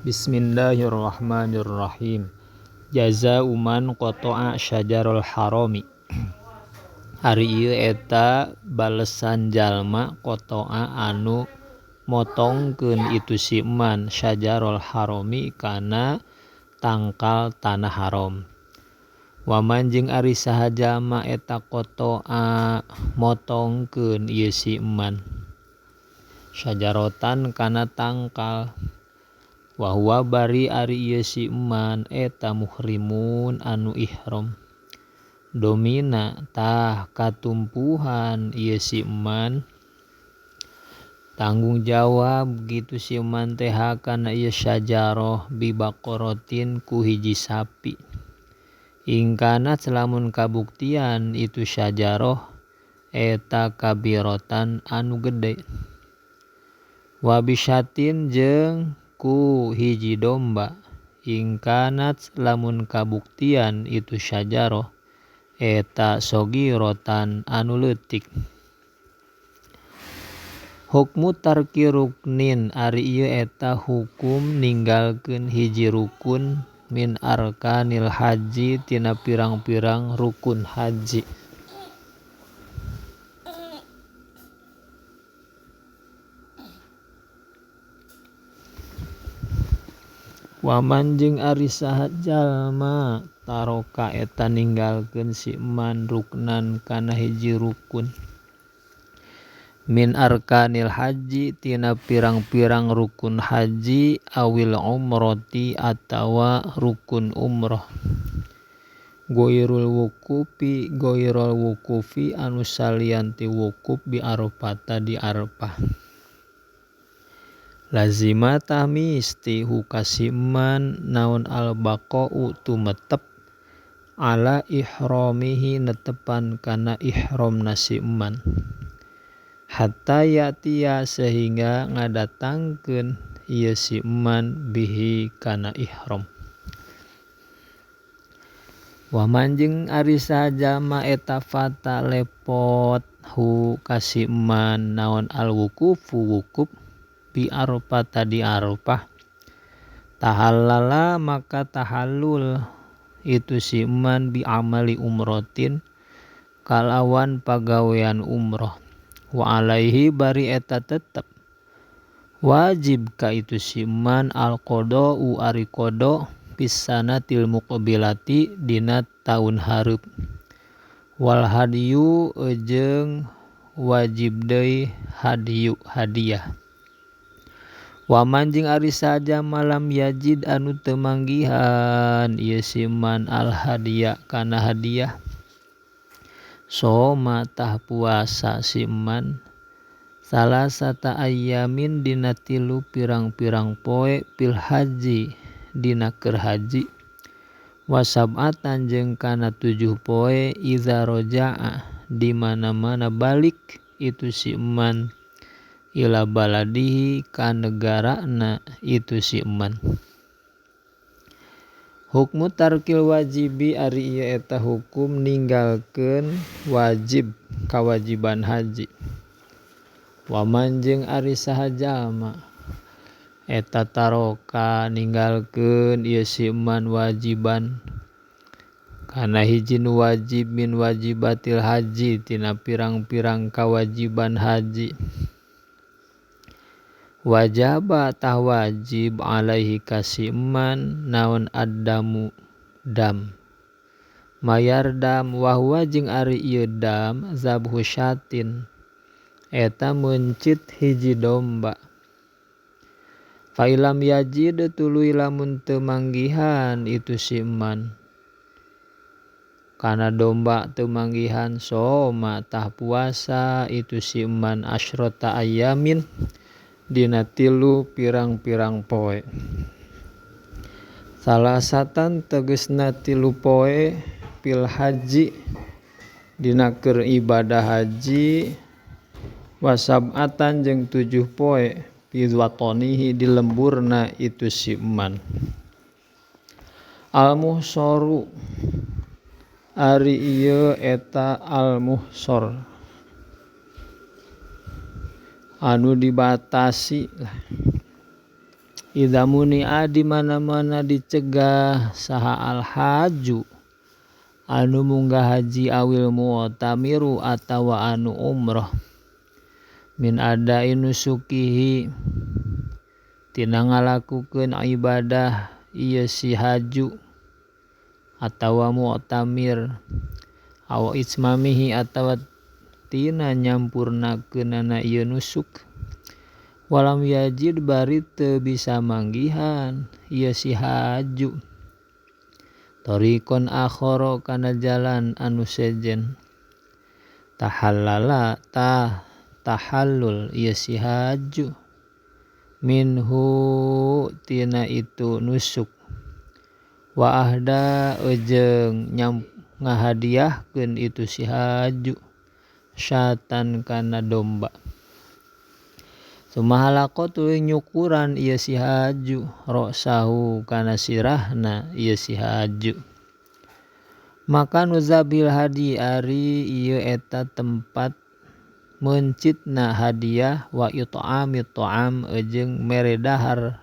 Bismillahirrahmanirrahim. Jazaa'u man qata'a syajarul harami. Ari ieu eta balesan jalma qata'a anu motongkeun itu si man syajarul harami kana tangkal tanah haram. Waman jeung ari saha jalma eta qata'a motongkeun ieu si man syajarotan kana tangkal. Wa huwa bari ari ieu si man eta muhrimun anu ihram. Domina tah katumpuhan ieu si man tanggung jawab gitu si man teh kana ieu syajaroh bibaqaratin ku hiji sapi. Ingkana lamun kabuktian itu syajaroh eta kabiratan anu gede. Wa bisyatin jeung ku hiji domba. Ingkanat lamun kabuktian itu syajaroh eta sogirotan anu leutik. Hukmu tarki ruknin ari ieu eta hukum ninggalkeun hiji rukun min arkanil haji tina pirang-pirang rukun haji. Waman jeung ari saha jalma taroka eta ninggalkeun si man ruknan kana hiji rukun min arkanil haji tina pirang-pirang rukun haji awil umrati atawa rukun umrah. Ghairul wukufi anu salian ti wukuf bi Arafata di Arafah. Lazima tah misti hukasi man naon al-baqa'u tumetep ala ihramihi netepan kana ihramna si man. Hatta ya'tiya sehingga ngadatangkeun ieu si man bihi kana ihram. Waman jeung ari saha jalma eta fata lepot hu kasi man naon al-wukufu wukuf bi Arafata di Arafah. Tahallala maka tahallul itu si man bi amali umrotin kalawan pagawean umroh. Wa alaihi bari eta tetep wajib ka itu si man al-qada'u ari qada pisanatil muqbilati dina taun hareup. Wal hadyu jeung wajib deui hadyu hadiah. Waman jeung ari saja malam yajid anu teu manggihan ieu si man al hadiya kana hadiah. Soma tah puasa si man salasata ayyamin dina 3 pirang-pirang poe pil haji dina keur haji. Wa sab'atan jeung kana 7 poe iza roja'a di mana-mana balik itu si man ila baladihi ka negarana itu si man. Hukmu tarkil wajibi ari ieu eta hukum ninggalkeun wajib kawajiban haji. Waman jeung ari saha jalma eta taroka ninggalkeun ieu si man wajiban kana hiji nu wajib min wajibatil haji tina pirang-pirang kawajiban haji. Wajaba tah wajib alaihi kasi man naon addamu dam. Mayar dam wa huwa jeung ari ieu dam zabhu syatin eta mencit hiji domba. Fa ilam yajid tuluy lamun teu manggihan itu si man kana domba teu manggihan soma tah puasa itu si man asyrota ayyamin dina 3 pirang-pirang poe. Salasatan tegesna 3 poe pil haji dina keur ibadah haji. Wa sab'atan jeung 7 poe fi watonihi di lemburna itu si man. Al-muhsaru ari ieu eta al-muhsar anu dibatasi Idza muni'a di mana-mana dicegah saha al haju anu munggah haji awil mu'tamiru atawa anu umrah min ada'i nusukihi tina ngalakukeun ibadah ieu si haju atawa mu'tamir aw ismamihi atawa tina nyampurnakeunana ieu nusuk walam yajid bari teu bisa manggihan ieu si haju tariqon akhara kana jalan anu sejen tahallul ieu si haju minhu tina itu nusuk wa ahda jeung ngahadiahkeun itu si haju syatan kana domba sumahalaqo tuluy nyukuran ieu si haju ra'sahu kana sirahna ieu si haju maka nuzabil hadi ari ieu eta tempat meuncitna hadiah wa it'amit ta'am jeung mere dahar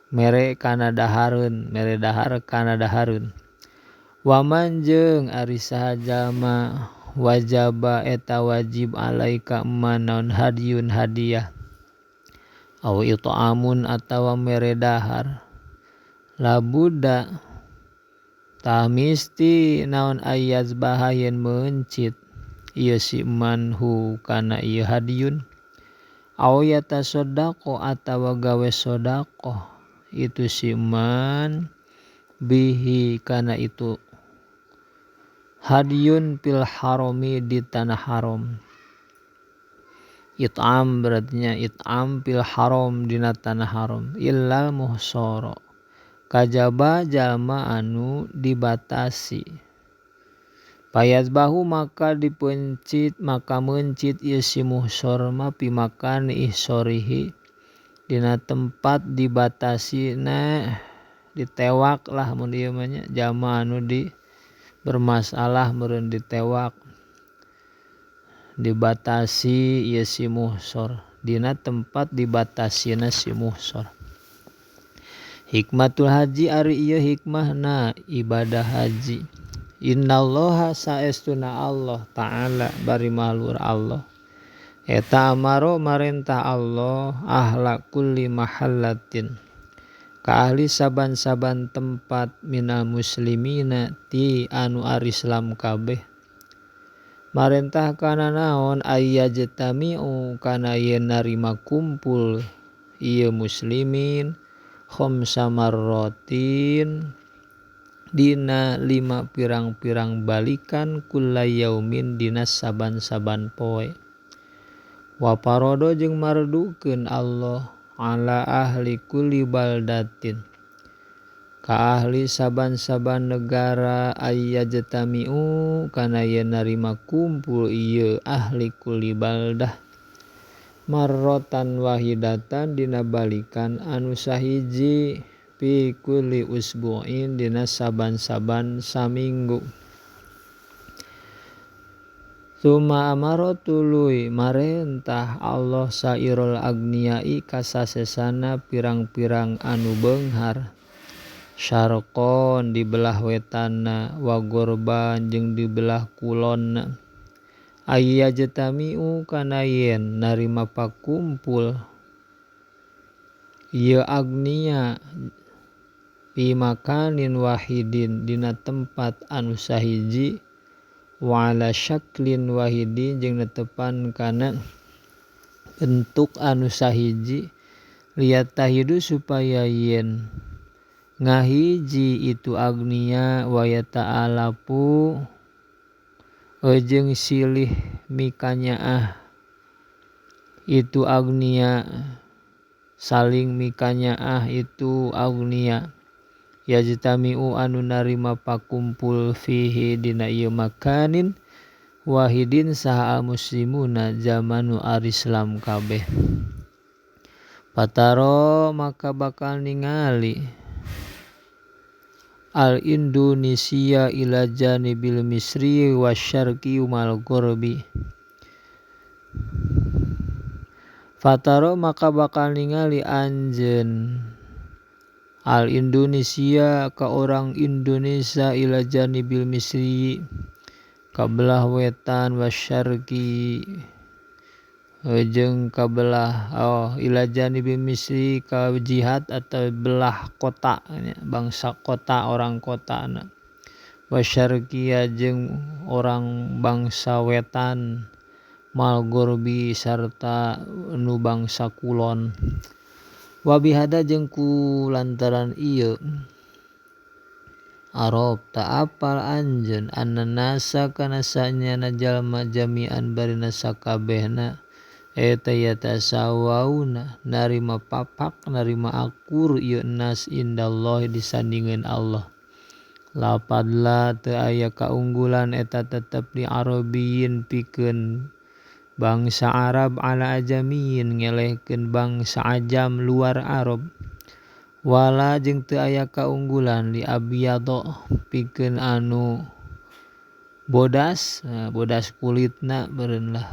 kana dahareun waman jeung ari saha jalma wajaba eta wajib alaika manon hadiyun hadiah aw it'amun atawa mere dahar labuda tah misti naon ayaz bahayen meuncit ieu si manhu kana ieu hadiyun aw yatasaddaqo atawa gawe sedekah itu si man bihi kana itu hadiyun fil harami di tanah haram it'am berartinya it'am fil haram dina tanah haram illal muhsara kajaba jalma anu dibatasi payazbahu maka mencit ieu si muhsor ma pimakan ihsorihi dina tempat dibatasina ditewak lah mun ieu mah nya jalma anu di bermasalah meureun ditewak dibatasi ieu si muhsor dina tempat dibatasina si muhsor hikmatul haji ari ieu hikmahna ibadah haji innallaha saestuna Allah ta'ala bari mahlur Allah eta amaro marentah Allah ahla kulli mahallatin ka ahli saban-saban tempat minal muslimina ti anu ari Islam kabeh marentah kana naon ayyajtami'u kana yen narima kumpul ieu muslimin khamsa marratin dina 5 pirang-pirang balikan kullayaumin dina saban-saban poe wa parodo jeung mardukeun Allah ala ahli kulli baldatin ka ahli saban-saban negara ayyajtami'u kana yen narima kumpul ieu ahli kulli baldah marrotan wahidatan dina balikan anu sahiji fi kulli usbu'in dina saban-saban saminggu Suma amaro tuluy marentah Allah sairul agniyai kasasesana pirang-pirang anu beunghar syarqon di belah wetanna wa gorban jeung di belah kulonna ayyajtami'u kana yen narima pakumpul ieu agniya fi makanin wahidin dina tempat anu sahiji wa ala syaklin wahidin jeung netepan kana bentuk anu sahiji liat tahidu supaya yen ngahiji itu agniya wa yata'alapu jeung silih mikanyaah itu agniya saling mikanyaah itu agniya yajtami'u anu narima pakumpul fihi dina ieu makanin wahidin saha muslimuna zamanu arislam kabeh pataro maka bakal ningali al Indonesia ila janibil misri wasyarqi mal ghorbi Fataro maka bakal ningali anjeun al Indonesia ka orang Indonesia ila janibil misri ka belah wetan wasyarqi jeung ka belah ila janibil misri ka jihad atau belah kota bangsa kota orang kotana wasyarqiya jeung orang bangsa wetan mal gorbi sarta nu bangsa kulon. Wa bihada jeung ku lantaran ieu Arab ta apal anjeun annasa kana sanyana jalma jami'an barina sakabehna eta yatasawwauna narima papak narima akur ieu nas indallahi disandingeun Allah. Lapadla teu aya kaunggulan eta tetep di Arabiyyin pikeun bangsa Arab ala ajamiyin ngelehkeun bangsa ajam luar Arab. Wala jeung teu aya kaunggulan li abyado pikeun anu bodas kulitna beureun lah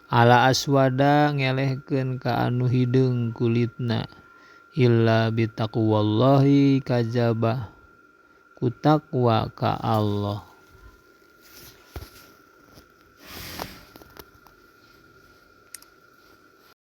ala aswada ngelehkeun ka anu hideung kulitna illa bitaqwallahi kajaba ku taqwa ka Allah.